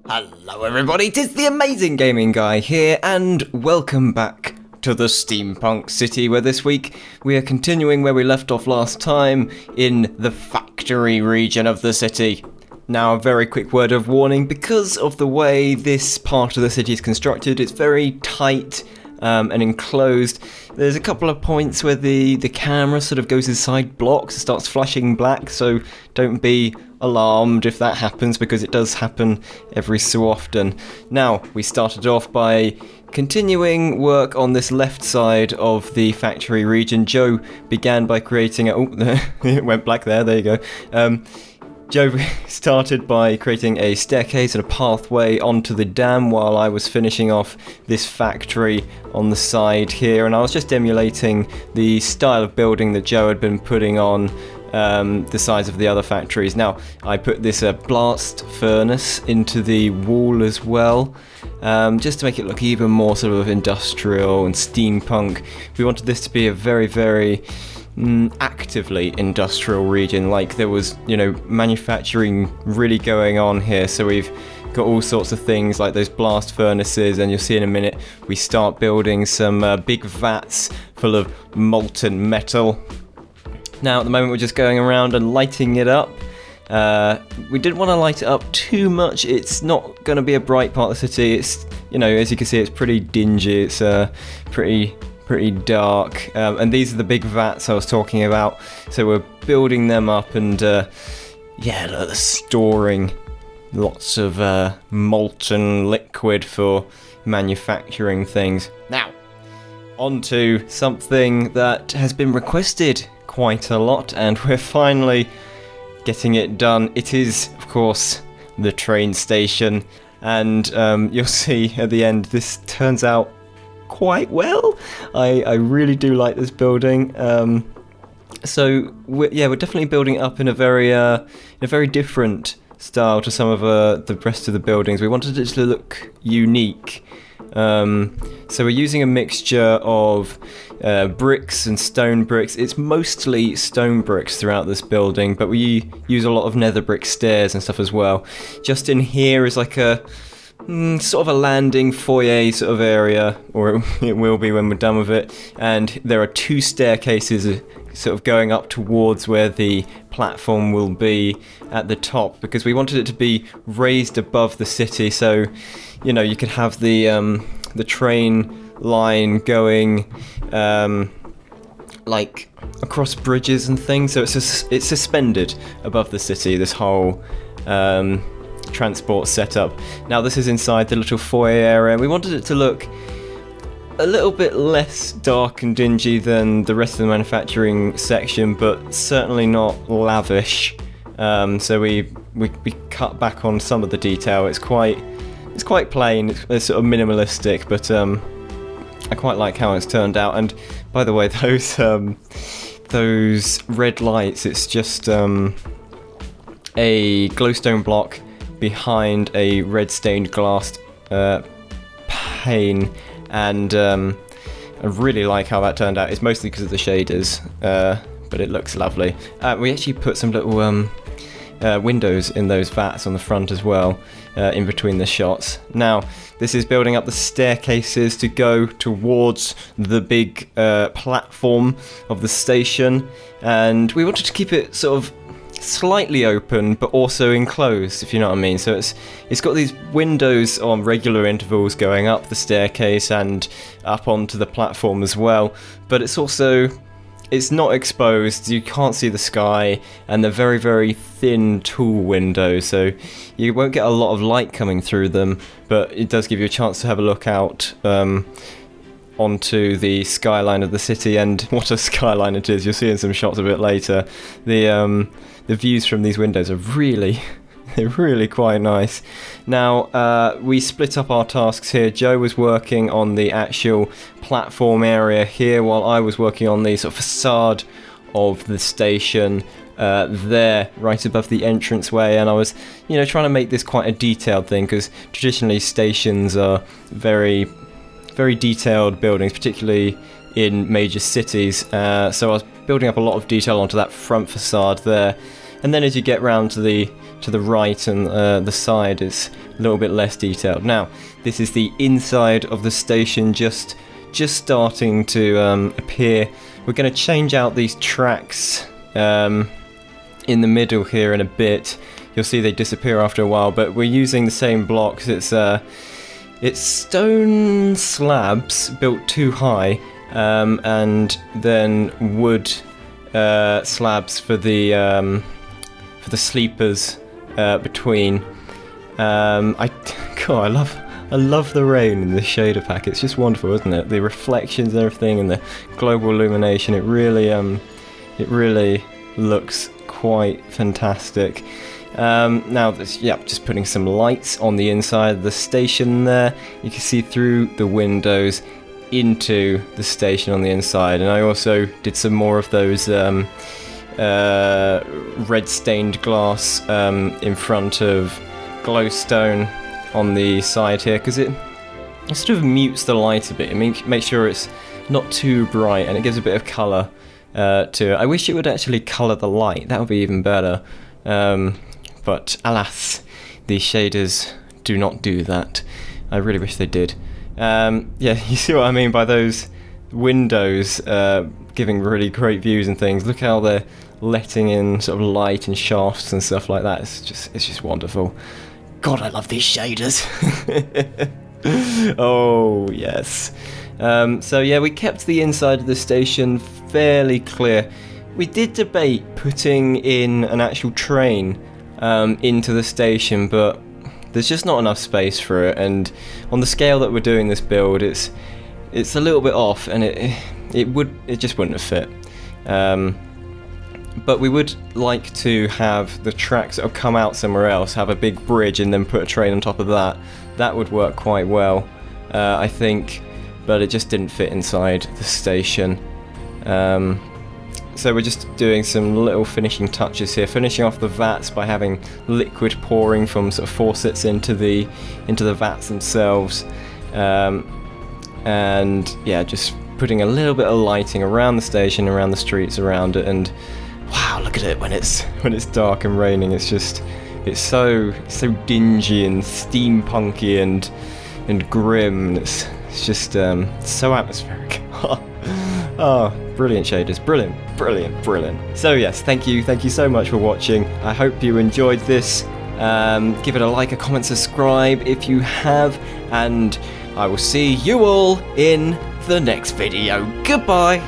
Hello everybody, 'tis the Amazing Gaming Guy here, and welcome back to the Steampunk City, where this week we are continuing where we left off last time, in the factory region of the city. Now, a very quick word of warning, because of the way this part of the city is constructed, it's very tight and enclosed. There's a couple of points where the camera sort of goes inside blocks, starts flashing black, so don't be alarmed if that happens, because it does happen every so often. Now, we started off by continuing work on this left side of the factory region. Joe began by creating oh, it went black there you go. Joe started by creating a staircase and a pathway onto the dam while I was finishing off this factory on the side here, and I was just emulating the style of building that Joe had been putting on the sides of the other factories. Now, I put this blast furnace into the wall as well, just to make it look even more sort of industrial and steampunk. We wanted this to be a very, very actively industrial region, like there was, manufacturing really going on here. So we've got all sorts of things like those blast furnaces, and you'll see in a minute we start building some big vats full of molten metal. Now, at the moment, we're just going around and lighting it up. We didn't want to light it up too much. It's not going to be a bright part of the city. It's, as you can see, it's pretty dingy. It's pretty dark. And these are the big vats I was talking about. So we're building them up, and look, they're storing lots of molten liquid for manufacturing things. Now, on to something that has been requested quite a lot, and we're finally getting it done. It is, of course, the train station, and you'll see at the end this turns out quite well. I really do like this building. So we're definitely building it up in a very different style to some of the rest of the buildings. We wanted it to look unique. So we're using a mixture of bricks and stone bricks. It's mostly stone bricks throughout this building, but we use a lot of nether brick stairs and stuff as well. Just in here is like a sort of a landing foyer sort of area, or it will be when we're done with it. And there are two staircases sort of going up towards where the platform will be at the top, because we wanted it to be raised above the city, so you could have the train line going like across bridges and things, so it's suspended above the city, this whole transport setup. Now, this is inside the little foyer area, and we wanted it to look a little bit less dark and dingy than the rest of the manufacturing section, but certainly not lavish. So we cut back on some of the detail. It's quite plain. It's sort of minimalistic, but I quite like how it's turned out. And by the way, those red lights, it's just a glowstone block behind a red stained glass pane, and I really like how that turned out. It's mostly because of the shaders, but it looks lovely. We actually put some little windows in those vats on the front as well, in between the shots. Now, this is building up the staircases to go towards the big platform of the station, and we wanted to keep it sort of slightly open but also enclosed, if you know what I mean. So it's got these windows on regular intervals going up the staircase and up onto the platform as well, but it's not exposed. You can't see the sky, and they're very, very thin tall windows, so you won't get a lot of light coming through them, but it does give you a chance to have a look out onto the skyline of the city. And what a skyline it is. You'll see in some shots a bit later. The views from these windows are really quite nice. Now, we split up our tasks here. Joe was working on the actual platform area here, while I was working on the sort of facade of the station there, right above the entranceway. And I was, trying to make this quite a detailed thing, because traditionally stations are very, very detailed buildings, particularly in major cities. So I was building up a lot of detail onto that front facade there. And then as you get round to the right and the side, it's a little bit less detailed. Now, this is the inside of the station, just starting to appear. We're going to change out these tracks in the middle here in a bit. You'll see they disappear after a while, but we're using the same blocks. It's stone slabs built too high, and then wood slabs for the sleepers between. I love the rain in the shader pack. It's just wonderful, isn't it? The reflections and everything, and the global illumination. It really looks quite fantastic. Now, just putting some lights on the inside of the station there. You can see through the windows into the station on the inside, and I also did some more of those red stained glass in front of glowstone on the side here, because it sort of mutes the light a bit. I mean, make sure it's not too bright, and it gives a bit of colour to it. I wish it would actually colour the light. That would be even better. But alas, the shaders do not do that. I really wish they did. You see what I mean by those windows giving really great views and things. Look how they're letting in sort of light and shafts and stuff like that. It's just wonderful. God, I love these shaders. Oh, yes. So yeah, we kept the inside of the station fairly clear. We did debate putting in an actual train into the station, but there's just not enough space for it, and on the scale that we're doing this build, it's a little bit off, and it just wouldn't have fit. But we would like to have the tracks that have come out somewhere else have a big bridge and then put a train on top of that. That would work quite well, I think, but it just didn't fit inside the station. So we're just doing some little finishing touches here, finishing off the vats by having liquid pouring from sort of faucets into the vats themselves, and yeah, just putting a little bit of lighting around the station, around the streets around it, and wow, look at it when it's dark and raining. It's so dingy and steampunky and grim. And it's just so atmospheric. Oh, brilliant shaders, brilliant. So yes, thank you so much for watching. I hope you enjoyed this. Give it a like, a comment, subscribe if you have, and I will see you all in the next video. Goodbye.